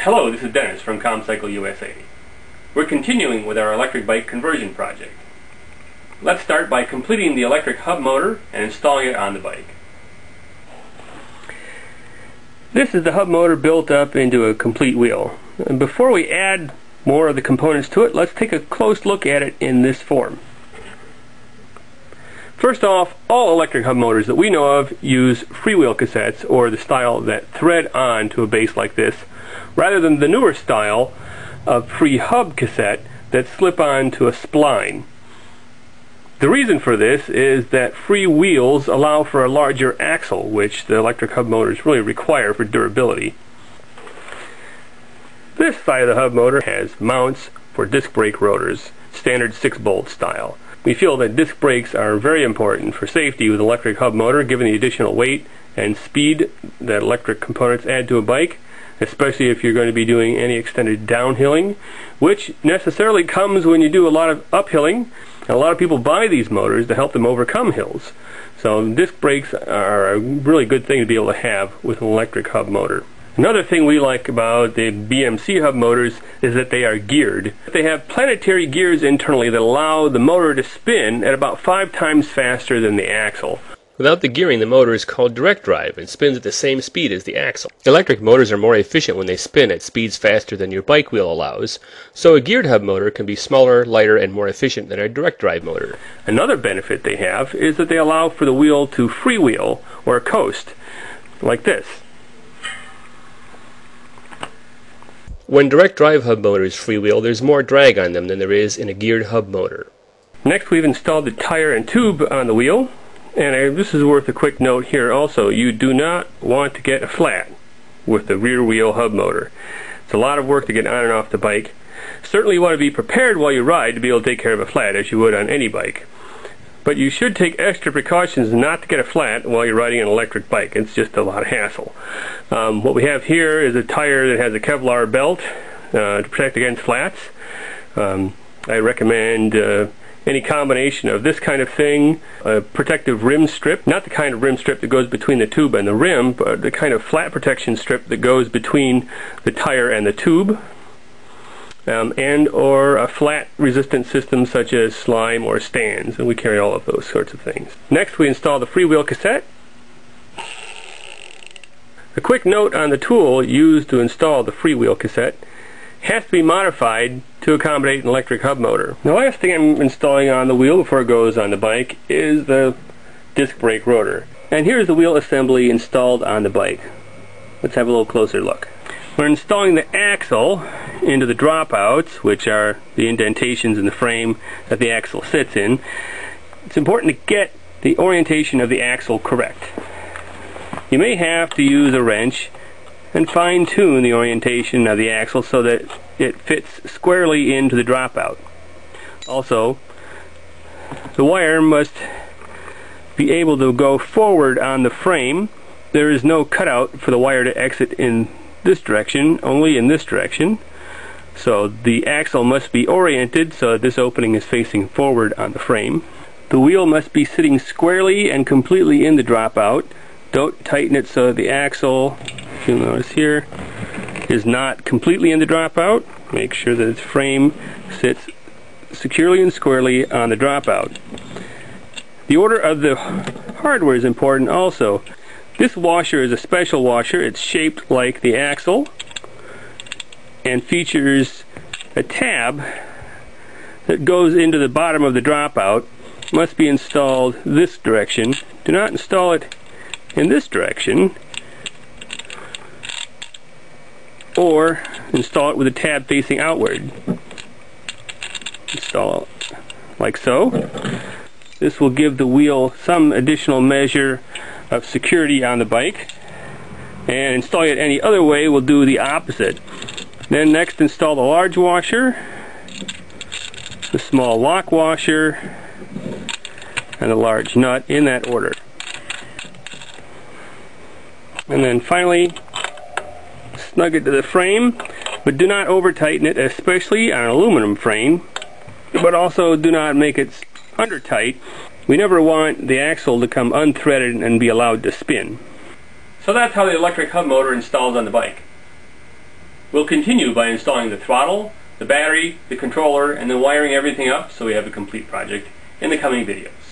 Hello, this is Dennis from ComCycle USA. We're continuing with our electric bike conversion project. Let's start by completing the electric hub motor and installing it on the bike. This is the hub motor built up into a complete wheel. And before we add more of the components to it, let's take a close look at it in this form. First off, all electric hub motors that we know of use freewheel cassettes, or the style that thread on to a base like this, rather than the newer style of free hub cassette that slip on to a spline. The reason for this is that free wheels allow for a larger axle, which the electric hub motors really require for durability. This side of the hub motor has mounts for disc brake rotors, standard 6-bolt style. We feel that disc brakes are very important for safety with an electric hub motor, given the additional weight and speed that electric components add to a bike, especially if you're going to be doing any extended downhilling, which necessarily comes when you do a lot of uphilling. And a lot of people buy these motors to help them overcome hills. So disc brakes are a really good thing to be able to have with an electric hub motor. Another thing we like about the BMC hub motors is that they are geared. They have planetary gears internally that allow the motor to spin at about 5 times faster than the axle. Without the gearing, the motor is called direct drive and spins at the same speed as the axle. Electric motors are more efficient when they spin at speeds faster than your bike wheel allows, so a geared hub motor can be smaller, lighter, and more efficient than a direct drive motor. Another benefit they have is that they allow for the wheel to freewheel or coast, like this. When direct drive hub motors freewheel, there's more drag on them than there is in a geared hub motor. Next, we've installed the tire and tube on the wheel. And this is worth a quick note here also. You do not want to get a flat with the rear wheel hub motor. It's a lot of work to get on and off the bike. Certainly you want to be prepared while you ride to be able to take care of a flat, as you would on any bike. But you should take extra precautions not to get a flat while you're riding an electric bike. It's just a lot of hassle. What we have here is a tire that has a Kevlar belt to protect against flats. I recommend any combination of this kind of thing, a protective rim strip, not the kind of rim strip that goes between the tube and the rim, but the kind of flat protection strip that goes between the tire and the tube, and or a flat resistant system such as slime or stands, and we carry all of those sorts of things. Next, we install the freewheel cassette. A quick note on the tool used to install the freewheel cassette has to be modified to accommodate an electric hub motor. The last thing I'm installing on the wheel before it goes on the bike is the disc brake rotor. And here's the wheel assembly installed on the bike. Let's have a little closer look. We're installing the axle into the dropouts, which are the indentations in the frame that the axle sits in. It's important to get the orientation of the axle correct. You may have to use a wrench and fine-tune the orientation of the axle so that it fits squarely into the dropout. Also, the wire must be able to go forward on the frame. There is no cutout for the wire to exit in this direction, only in this direction. So the axle must be oriented so that this opening is facing forward on the frame. The wheel must be sitting squarely and completely in the dropout. Don't tighten it so that the axle, if you'll notice here, is not completely in the dropout. Make sure that its frame sits securely and squarely on the dropout. The order of the hardware is important also. This washer is a special washer. It's shaped like the axle and features a tab that goes into the bottom of the dropout. It must be installed this direction. Do not install it in this direction, or install it with a tab facing outward. Install it like so. This will give the wheel some additional measure of security on the bike, and installing it any other way will do the opposite. Then next, install the large washer, the small lock washer, and the large nut in that order. And then finally, snug it to the frame, but do not over tighten it, especially on an aluminum frame, but also do not make it under tight. We never want the axle to come unthreaded and be allowed to spin. So that's how the electric hub motor installs on the bike. We'll continue by installing the throttle, the battery, the controller, and then wiring everything up so we have a complete project in the coming videos.